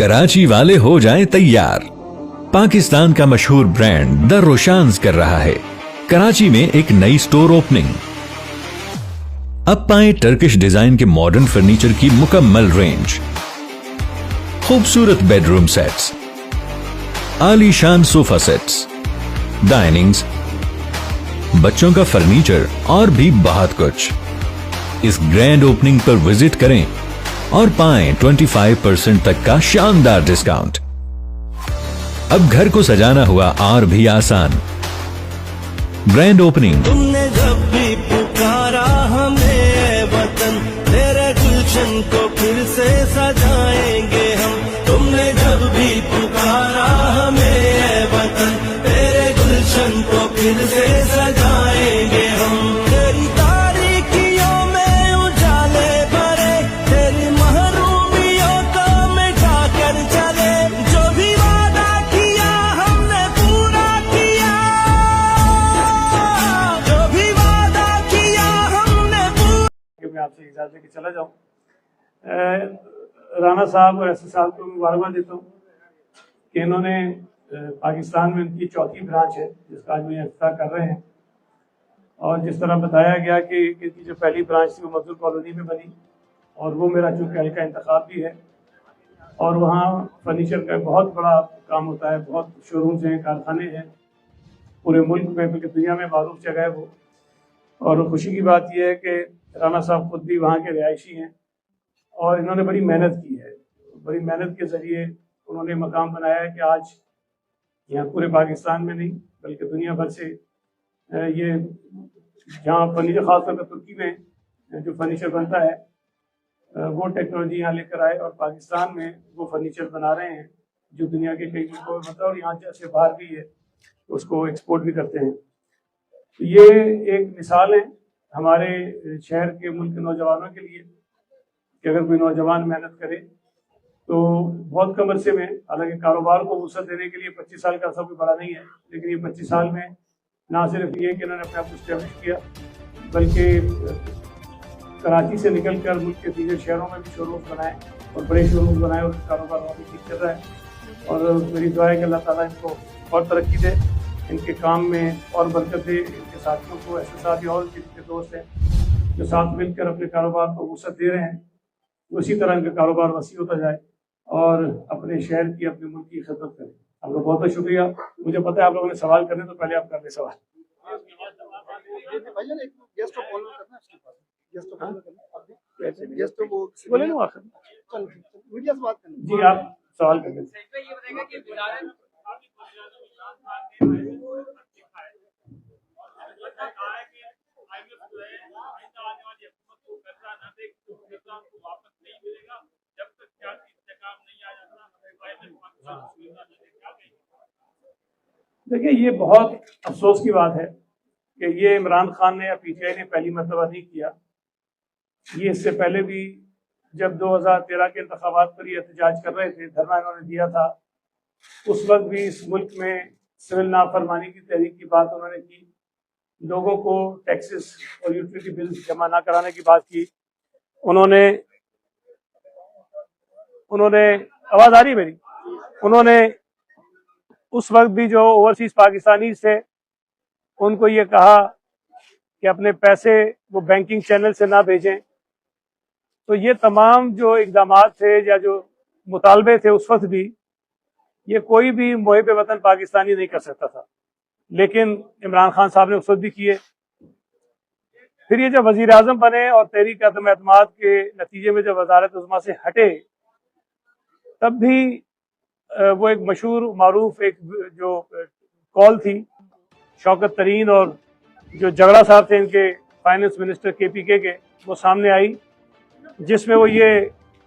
कराची वाले हो जाएं तैयार। पाकिस्तान का मशहूर ब्रांड द रोशान्स कर रहा है कराची में एक नई स्टोर ओपनिंग। अब पाएं टर्किश डिजाइन के मॉडर्न फर्नीचर की मुकम्मल रेंज, खूबसूरत बेडरूम सेट्स, आलीशान सोफा सेट्स, डाइनिंग्स, बच्चों का फर्नीचर और भी बहुत कुछ। इस ग्रैंड ओपनिंग पर विजिट करें और पाएं 25% तक का शानदार डिस्काउंट। अब घर को सजाना हुआ और भी आसान। Grand opening. तुमने जब भी पुकारा हमें वतन, तेरे गुलशन को फिर से सजाएंगे हम। तुमने जब भी पुकारा हमें वतन, तेरे गुलशन को फिर से सजाएंगे हम। तेरी तारीकियों में उजाले भरे, तेरी महरूमियों को मिटा कर चले। जो भी वादा किया हमने पूरा किया, जो भी वादा किया हमने पूरा। मैं आपसे इजाजत लेके चला जाऊं। राना साहब और एस साहब को मुबारकबाद देता हूँ कि इन्होंने पाकिस्तान में उनकी चौथी ब्रांच है जिसका आज मुझे इफ्तिताह कर रहे हैं। और जिस तरह बताया गया कि इनकी जो पहली ब्रांच थी वो मजदूर कॉलोनी में बनी और वो मेरा चूँकि हल्का इंतखाब भी है और वहाँ फर्नीचर का बहुत बड़ा काम होता है, बहुत शोरूम्स हैं, कारखाने हैं पूरे मुल्क में, बल्कि दुनिया में मारूफ जगह है वो। और खुशी की बात यह है कि राना साहब खुद भी वहाँ के रिहायशी हैं और इन्होंने बड़ी मेहनत की है। बड़ी मेहनत के ज़रिए उन्होंने मकाम बनाया है कि आज यहाँ पूरे पाकिस्तान में नहीं बल्कि दुनिया भर से ये जहाँ फर्नीचर खासतौर पर तुर्की में जो फर्नीचर बनता है वो टेक्नोलॉजी यहाँ लेकर आए और पाकिस्तान में वो फर्नीचर बना रहे हैं जो दुनिया के कई मुल्कों में बनता है और यहाँ जैसे बाहर भी है उसको एक्सपोर्ट भी करते हैं। तो ये एक मिसाल है हमारे शहर के मुल्क के नौजवानों के लिए कि अगर कोई नौजवान मेहनत करे तो बहुत कम अरसे में, हालांकि कारोबार को वसअत देने के लिए 25 साल का अर्सा कोई बड़ा नहीं है, लेकिन ये 25 साल में ना सिर्फ ये कि इन्होंने अपने आप को स्टैब्लिश किया बल्कि कराची से निकलकर मुल्क के दीगर शहरों में भी शोरूम्स बनाए और बड़े शोरूम्स बनाए और कारोबार वहाँ भी ठीक चल रहा है। और मेरी दुआ है कि अल्लाह ताला इनको और तरक्की दे, इनके काम में और बरकत दे, इनके साथियों को, ऐसे साथी और जिनके दोस्त हैं जो साथ मिलकर अपने कारोबार को वसअत दे रहे हैं, उसी तरह इनका कारोबार वसी होता जाए और अपने शहर की, अपने मुल्क की खिदमत करें। आपका बहुत बहुत शुक्रिया। मुझे पता है आप लोगों ने सवाल करने तो पहले आप कर ले सवाल। जी आप सवाल कर लें। देखिए ये बहुत अफसोस की बात है कि ये इमरान खान ने या पीटीआई ने पहली मरतबा नहीं किया। ये इससे पहले भी जब 2013 के इंतखाबात पर ये एहतजाज कर रहे थे, धरना इन्होंने दिया था, उस वक्त भी इस मुल्क में सिविल नाफरमानी की तहरीक की बात उन्होंने की, लोगों को टैक्सेस और यूटिलिटी बिल्स जमा ना कराने की बात की। उन्होंने आवाज आ रही मेरी, उन्होंने उस वक्त भी जो ओवरसीज पाकिस्तानी थे उनको ये कहा कि अपने पैसे वो बैंकिंग चैनल से ना भेजें। तो ये तमाम जो इकदाम थे या जो मुतालबे थे उस वक्त भी, ये कोई भी मुहिब वतन पाकिस्तानी नहीं कर सकता था, लेकिन इमरान खान साहब ने उस वक्त भी किए। फिर ये जब वजीर आजम बने और तहरीक अदम एतमाद के नतीजे में जब वजारत उज़्मा से हटे, तब भी वो एक मशहूर मारूफ एक जो कॉल थी शौकत तरीन और जो झगड़ा साहब थे इनके फाइनेंस मिनिस्टर KPK के, वो सामने आई, जिसमें वो ये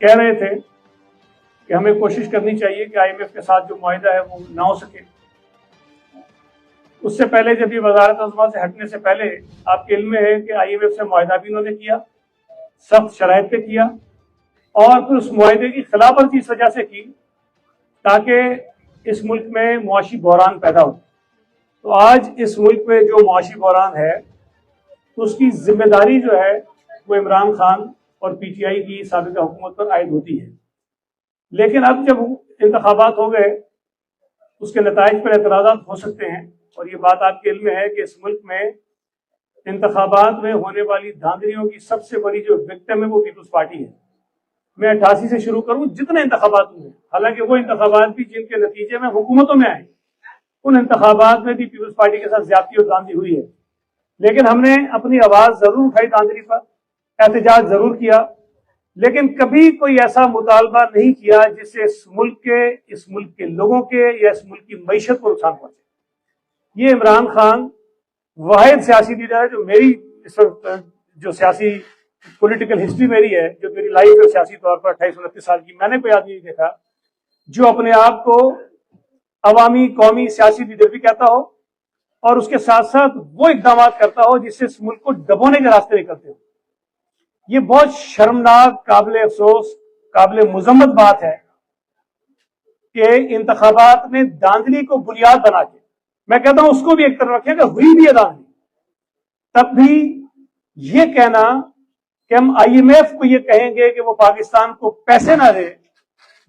कह रहे थे कि हमें कोशिश करनी चाहिए कि IMF के साथ जो मुआहिदा है वो ना हो सके। उससे पहले जब ये वजारत उज़्मा से हटने से पहले आपके इल्म में है कि IMF से मुआहिदा भी उन्होंने किया, सख्त शराइत पे किया और फिर उस मुआहिदे की खिलाफवर्जी इस वजह से की ताकि इस मुल्क में मुआशी बहरान पैदा हो। तो आज इस मुल्क में जो मुआशी बहरान है तो उसकी जिम्मेदारी जो है वो इमरान खान और PTI की साबिका हुकूमत पर आयद होती है। लेकिन अब जब इंतखाबात हो गए, उसके नताइज पर एतराज़ात हो सकते हैं। और ये बात आपके इल्म में है कि इस मुल्क में इंतखाबात में होने वाली धांधलियों की सबसे बड़ी जो विक्टिम है वो पीपल्स पार्टी है। मैं 88 से शुरू करूं, जितने इंतखाबात हुए, हालांकि वो इंतखाबात भी जिनके नतीजे में हुकूमतों में आए, उन इंतखाबात में भी पीपल्स पार्टी के साथ ज्यादती और धांधली हुई है। लेकिन हमने अपनी आवाज जरूर उठाई धांधली पर, एहतजाज जरूर किया, लेकिन कभी कोई ऐसा मुतालबा नहीं किया जिससे इस मुल्क के लोगों के या इस मुल्क की मईशत को नुकसान पहुंचे। ये इमरान खान वाहिद सियासी लीडर है जो मेरी इस वक्त जो सियासी पॉलिटिकल हिस्ट्री मेरी है, जो मेरी लाइफ है सियासी तौर पर 28-29 साल की, मैंने कोई आदमी नहीं देखा जो अपने आप को अवामी कौमी सियासी लीडर भी कहता हो और उसके साथ साथ वो इकदाम करता हो जिससे इस मुल्क को दबोने के रास्ते निकलते हो। ये बहुत शर्मनाक, काबिल अफसोस, काबिल मुजम्मत बात है कि इंतखाबात में धांधली को बुनियाद बना के, मैं कहता हूं उसको भी एक तरफ रखें कि हुई भी है धांधली, तब भी ये कहना कि हम IMF को ये कहेंगे कि वो पाकिस्तान को पैसे ना दे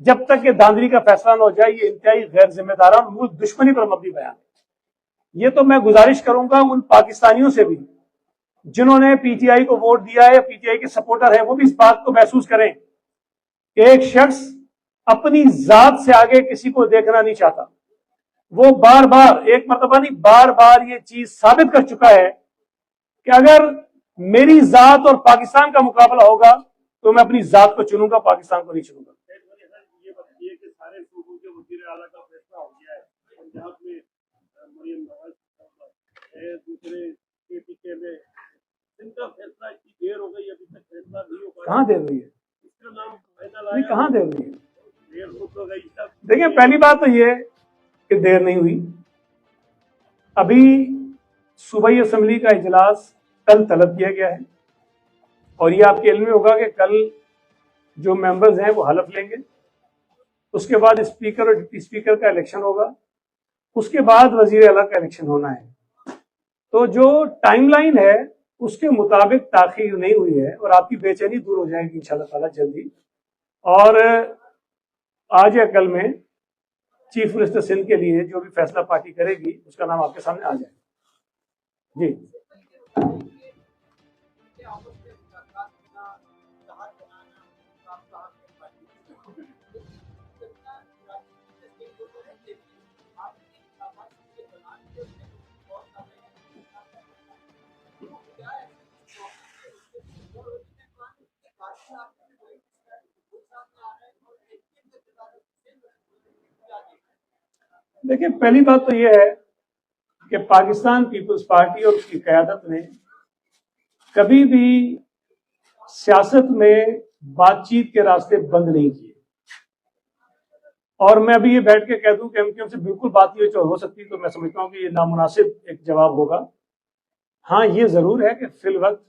जब तक ये धांधली का फैसला ना हो जाए, ये इंतहाई गैर जिम्मेदाराना मुल्क दुश्मनी पर मबनी बयान है। ये तो मैं गुजारिश करूंगा उन पाकिस्तानियों से भी जिन्होंने PTI को वोट दिया है या PTI के सपोर्टर है, वो भी इस बात को महसूस करें कि एक शख्स अपनी जात से आगे किसी को देखना नहीं चाहता। वो बार बार, एक मर्तबा नहीं, बार बार ये चीज साबित कर चुका है कि अगर मेरी जात और पाकिस्तान का मुकाबला होगा तो मैं अपनी जात को चुनूंगा, पाकिस्तान को नहीं चुनूंगा। ये बताइए कि सारे सूबों के वज़ीर आला का फैसला हो गया है। पंजाब में मरियम नवाज है, दूसरे KPK में, इनका फैसला इतनी देर हो गई, अभी तक फैसला नहीं हो पाया। कहाँ देर हुई है? इसका नाम फाइनल नहीं, कहाँ देर हुई है? देर हो गई सब। देखिए, पहली बात तो ये कि देर नहीं हुई। अभी सूबाई असेंबली का इजलास कल तलब किया गया है और ये आपके इल्म में होगा कि कल जो मेंबर्स हैं वो हलफ लेंगे, उसके बाद स्पीकर और डिप्टी स्पीकर का इलेक्शन होगा, उसके बाद वजीर आला का इलेक्शन होना है। तो जो टाइमलाइन है उसके मुताबिक ताखीर नहीं हुई है और आपकी बेचैनी दूर हो जाएगी इंशाल्लाह ताला जल्दी। और आज या कल में चीफ मिनिस्टर सिंध के लिए जो भी फैसला पार्टी करेगी उसका नाम आपके सामने आ जाएगा। जी, देखिए, पहली बात तो यह है कि पाकिस्तान पीपल्स पार्टी और उसकी क़यादत ने कभी भी सियासत में बातचीत के रास्ते बंद नहीं किए। और मैं अभी ये बैठ के कह दूं कि MQM से बिल्कुल बात नहीं हो सकती, तो मैं समझता हूं कि ये नामुनासिब एक जवाब होगा। हाँ, ये जरूर है कि फिल वक्त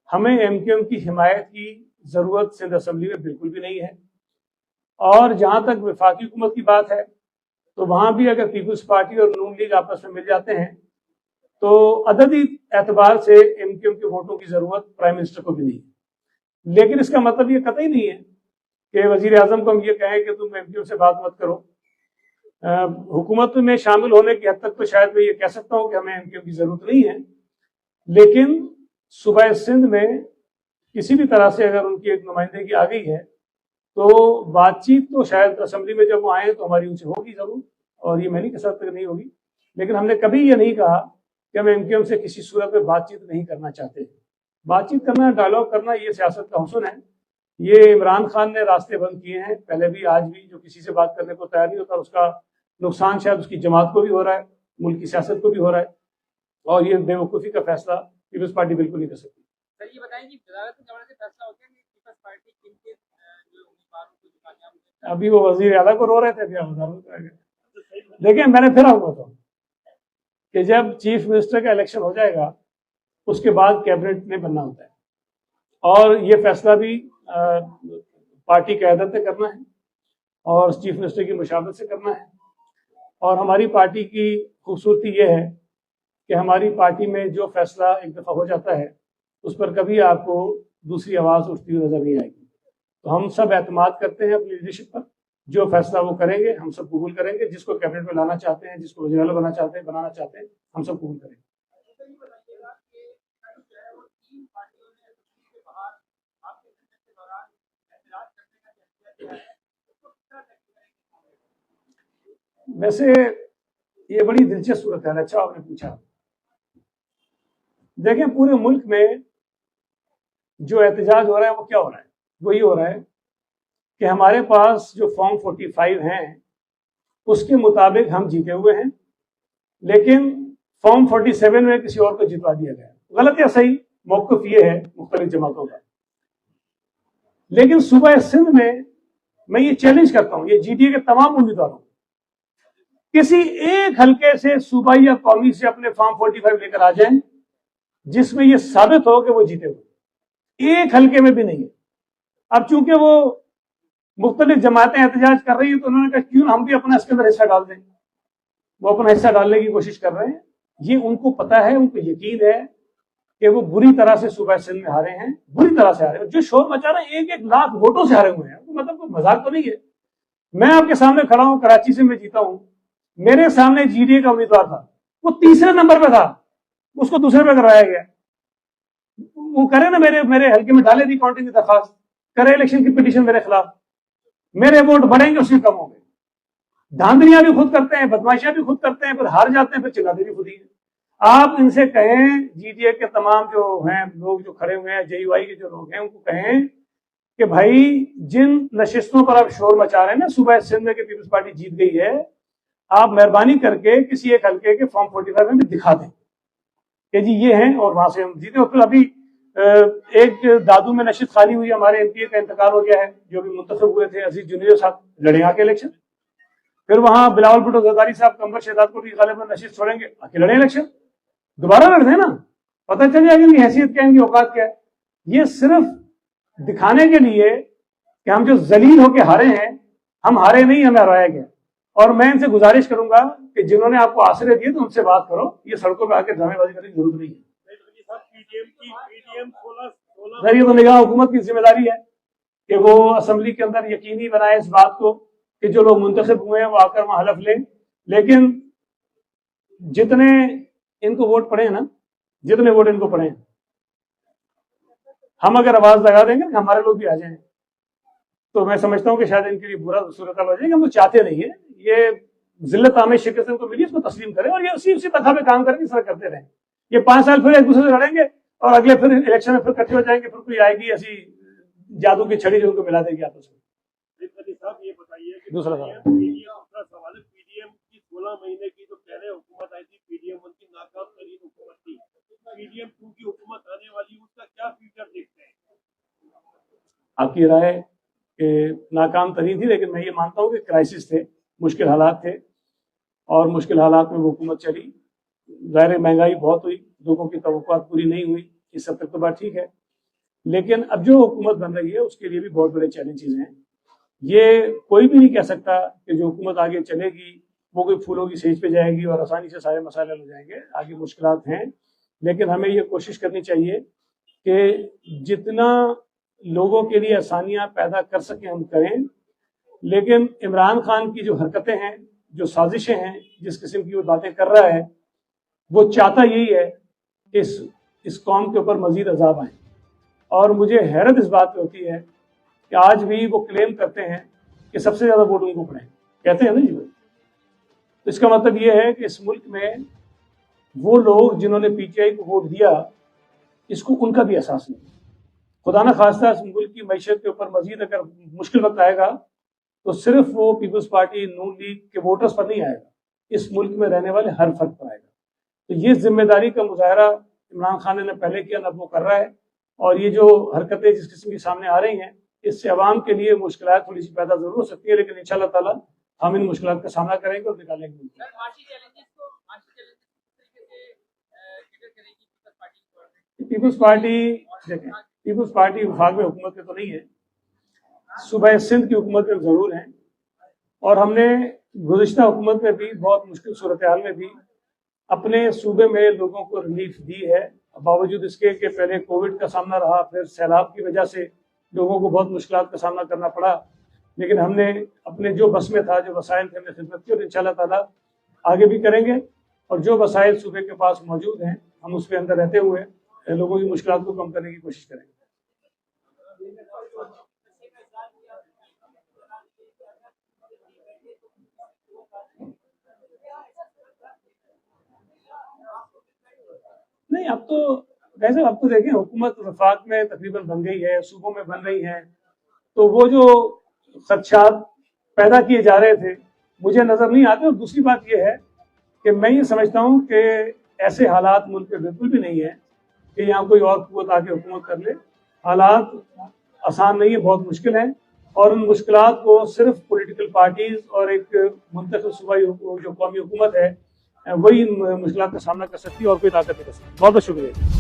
हमें MQM की हिमायत की जरूरत सिंध असेंबली में बिल्कुल भी नहीं है। और जहां तक वफाकी हुकूमत की बात है तो वहां भी अगर पीपल्स पार्टी और नून लीग आपस में मिल जाते हैं तो अददी एतबार से MQM के वोटों की जरूरत प्राइम मिनिस्टर को भी नहीं है। लेकिन इसका मतलब ये कतई नहीं है कि वजीर आजम को हम ये कहें कि तुम MQM से बात मत करो। हुकूमत में शामिल होने की हद तक तो शायद मैं ये कह सकता हूँ कि हमें MQM की जरूरत नहीं है, लेकिन सूबा सिंध में किसी भी तरह से अगर उनकी एक नुमाइंदगी आ गई है तो बातचीत तो शायद असेंबली में जब वो आए तो हमारी उनसे होगी जरूर, और ये मैं नहीं कह सकता कि नहीं होगी। लेकिन हमने कभी ये नहीं कहा कि हम MQM से किसी सूरत में बातचीत नहीं करना चाहते। बातचीत करना, डायलॉग करना, ये सियासत का हुस्न है। ये इमरान खान ने रास्ते बंद किए हैं पहले भी आज भी, जो किसी से बात करने को तैयार नहीं होता उसका नुकसान शायद उसकी जमात को भी हो रहा है, मुल्क की सियासत को भी हो रहा है, और ये बेवकूफ़ी का फैसला पीपल्स पार्टी बिल्कुल नहीं कर सकती। सर, ये बताएं कि वज़ारत से फैसला हो गया कि पीपल्स पार्टी किनके जो उम्मीदवारों को कामयाब, अभी वो वजीर आला को रो रहे थे, देखिए मैंने फिर आपको बताऊं कि जब चीफ मिनिस्टर का इलेक्शन हो जाएगा उसके बाद कैबिनेट ने बनना होता है और ये फैसला भी पार्टी क़यादत से करना है और चीफ मिनिस्टर की मुशावरत से करना है। और हमारी पार्टी की खूबसूरती ये है कि हमारी पार्टी में जो फैसला एक दफ़ा हो जाता है उस पर कभी आपको दूसरी आवाज़ उठती हुई नजर नहीं आएगी। तो हम सब एतमाद करते हैं अपनी लीडरशिप पर, जो फैसला वो करेंगे हम सब कबूल करेंगे, जिसको कैबिनेट में लाना चाहते हैं, जिसको वज़ीर आला बनाना चाहते हैं हम सब कबूल करेंगे। वैसे ये बड़ी दिलचस्प सूरत है, अच्छा आपने पूछा। देखें, पूरे मुल्क में जो एहतजाज हो रहा है वो क्या हो रहा है, वो ये हो रहा है कि हमारे पास जो फॉर्म 45 हैं उसके मुताबिक हम जीते हुए हैं, लेकिन फॉर्म 47 में किसी और को जितवा दिया गया। गलत या सही मौक़िफ़ ये है मुख्तलिफ जमातों का। लेकिन सूबा सिंध में मैं ये चैलेंज करता हूं, ये जीटीए के तमाम उम्मीदवारों, किसी एक हल्के से सूबाई या कौमी से अपने फॉर्म 45 लेकर आ जाएं जिसमें यह साबित हो कि वो जीते हुए, एक हल्के में भी नहीं है। अब चूंकि वो मुख्तलिफ जमातें एहतजाज कर रही हैं तो उन्होंने कहा क्यों हम भी अपना इसके अंदर हिस्सा डाल दें। वो अपना हिस्सा डालने की कोशिश कर रहे हैं। ये उनको पता है, उनको यकीन है कि वो बुरी तरह से सूबा सिंध में हारे हैं, बुरी तरह से हारे हैं। जो शोर मचा रहे हैं 1-1 लाख वोटों से हारे हुए हैं, तो मतलब कोई मजाक तो नहीं है। मैं आपके सामने खड़ा हूं, कराची से मैं जीता हूं, मेरे सामने जीडीए का उम्मीदवार था, वो तीसरे नंबर पे था, उसको दूसरे पे करवाया गया। वो करे ना, मेरे हल्के में डाले थी काउंटिंग की दरखास्त, करे इलेक्शन की पिटीशन मेरे खिलाफ, मेरे वोट बढ़ेंगे उससे कम होंगे। धांधलियां भी खुद करते हैं, बदमाशियां भी खुद करते हैं, फिर हार जाते हैं, फिर चिल्लाते भी खुद ही है। आप इनसे कहें, जीडीए के तमाम जो हैं लोग जो खड़े हुए हैं, जेयूआई के जो लोग हैं, उनको कहें कि भाई जिन नशिस्तों पर आप शोर मचा रहे हैं ना, सूबा सिंध में पीपल्स पार्टी जीत गई है, आप मेहरबानी करके किसी एक हल्के के फॉर्म 45 में भी दिखा दें कि जी ये हैं और वहां से हम जीते। और फिर अभी एक दादू में नशिस्त खाली हुई, हमारे एमपी का इंतकाल हो गया है, जो भी मुंतखब हुए थे, अजीज जूनियर साहब लड़े आके इलेक्शन। फिर वहां बिलावल भुट्टो जरदारी साहब कंबर शहजाद को भी गालिबन नशिस्त छोड़ेंगे, आके लड़े इलेक्शन, दोबारा लड़ते हैं ना, पता चल जाएगा इनकी हैसियत क्या है, इनकी औकात क्या है। ये सिर्फ दिखाने के लिए कि हम जो जलील होके हारे हैं, हम हारे नहीं, हमें हराया गया। और मैं इनसे गुजारिश करूंगा कि जिन्होंने आपको आश्रय दिए तो उनसे बात करो, ये सड़कों पर आकर ड्रामेबाजी करने की जरूरत नहीं है। सर ये तो निगाह हुकूमत की जिम्मेदारी है कि वो असेंबली के अंदर यकीनी बनाए इस बात को कि जो लोग मुंतखब हुए हैं वो आकर वहां हलफ लें। लेकिन जितने इनको वोट पड़े हैं ना, जितने वोट इनको पड़े हैं, हम अगर आवाज लगा देंगे कि हमारे लोग भी आ जाएं, तो मैं समझता हूं कि शायद इनके लिए बुरा सूरत हो जाएगा। वो चाहते नहीं है, ये जिल्लत आमेज शिकस्त इनको मिली, इसको तस्लीम करें और ये उसी तथा में काम करके इस तरह करते रहें। ये 5 साल फिर एक दूसरे से लड़ेंगे और अगले फिर इलेक्शन में फिर इकट्ठे हो जाएंगे, फिर कोई आएगी ऐसी जादू की छड़ी जो उनको मिला देगी आपस में। ये बताइए कि दूसरा सवाल है, पीडीएम की 16 महीने की जो पहले हुकूमत आई थी, पीडीएम 1 की नाकाम तरीन हुकूमत थी, पीडीएम 2 की हुकूमत आने वाली, उसका क्या फ्यूचर देखते हैं? आपकी राय नाकाम तरीन थी, लेकिन मैं ये मानता हूँ कि क्राइसिस थे, मुश्किल हालात थे और मुश्किल हालात में वो हुकूमत चली। ज़ाहिर महंगाई बहुत हुई, लोगों की तवक्कुआत पूरी नहीं हुई, इस सब तक तो बात ठीक है। लेकिन अब जो हुकूमत बन रही है उसके लिए भी बहुत बड़े चैलेंजेस हैं। ये कोई भी नहीं कह सकता कि जो हुकूमत आगे चलेगी वो कोई फूलों की सेज पे जाएगी और आसानी से सारे मसाले हो जाएंगे। आगे मुश्किलात हैं, लेकिन हमें ये कोशिश करनी चाहिए कि जितना लोगों के लिए आसानियां पैदा कर सकें हम करें। लेकिन इमरान खान की जो हरकतें हैं, जो साजिशें हैं, जिस किस्म की वो बातें कर रहा है, वो चाहता यही है कि इस कौम के ऊपर मजीद अजाब आए। और मुझे हैरत इस बात पे होती है कि आज भी वो क्लेम करते हैं कि सबसे ज्यादा वोट उनको पड़े, कहते हैं ना जी। तो इसका मतलब ये है कि इस मुल्क में वो लोग जिन्होंने पीटीआई को वोट दिया, इसको उनका भी एहसास नहीं। खुदा ना खास्ता इस मुल्क की मैशत के ऊपर मजीद अगर मुश्किल वक्त आएगा तो सिर्फ वो पीपल्स पार्टी नून लीग के वोटर्स पर नहीं आएगा, इस मुल्क में रहने वाले हर फर्द पर आएगा। तो ये जिम्मेदारी का मुजाहरा इमरान खान ने पहले किया, अब वो कर रहा है। और ये जो हरकतें जिस किस्म की सामने आ रही हैं, इससे अवाम के लिए मुश्किलात थोड़ी सी पैदा जरूर हो सकती है, लेकिन इंशाअल्लाह ताला हम इन मुश्किलात का सामना करेंगे और निकालेंगे। पीपल्स पार्टी देखें, पीपल्स पार्टी वफाक में हुकूमत में तो नहीं है, सूबा सिंध की हुकूमत में जरूर है। और हमने गुज़िश्ता हुकूमत में भी बहुत मुश्किल सूरत हाल में भी अपने सूबे में लोगों को रिलीफ दी है, बावजूद इसके कि पहले कोविड का सामना रहा, फिर सैलाब की वजह से लोगों को बहुत मुश्किलात का सामना करना पड़ा, लेकिन हमने अपने जो बस में था, जो वसाइल थे, हमने खिदमत की और इंशाल्लाह ताला आगे भी करेंगे। और जो वसाइल सूबे के पास मौजूद हैं, हम उसके अंदर रहते हुए लोगों की मुश्किलात को कम करने की कोशिश करेंगे। नहीं, अब तो वैसे अब तो देखें, हुकूमत वफाक में तकरीबन बन गई है, सूबों में बन रही है, तो वो जो खदशात पैदा किए जा रहे थे मुझे नजर नहीं आते। और दूसरी बात यह है कि मैं ये समझता हूँ कि ऐसे हालात मुल्क में बिल्कुल भी नहीं है कि यहाँ कोई और कुव्वत आके हुकूमत कर ले। हालात आसान नहीं है, बहुत मुश्किल है, और उन मुश्किलात को सिर्फ पॉलिटिकल पार्टीज और एक मुंतखब सूबाई जो कौमी हुकूमत है वही इन मुश्किलात का सामना कर सकती है, और कोई ताकत नहीं कर सकती। बहुत बहुत शुक्रिया।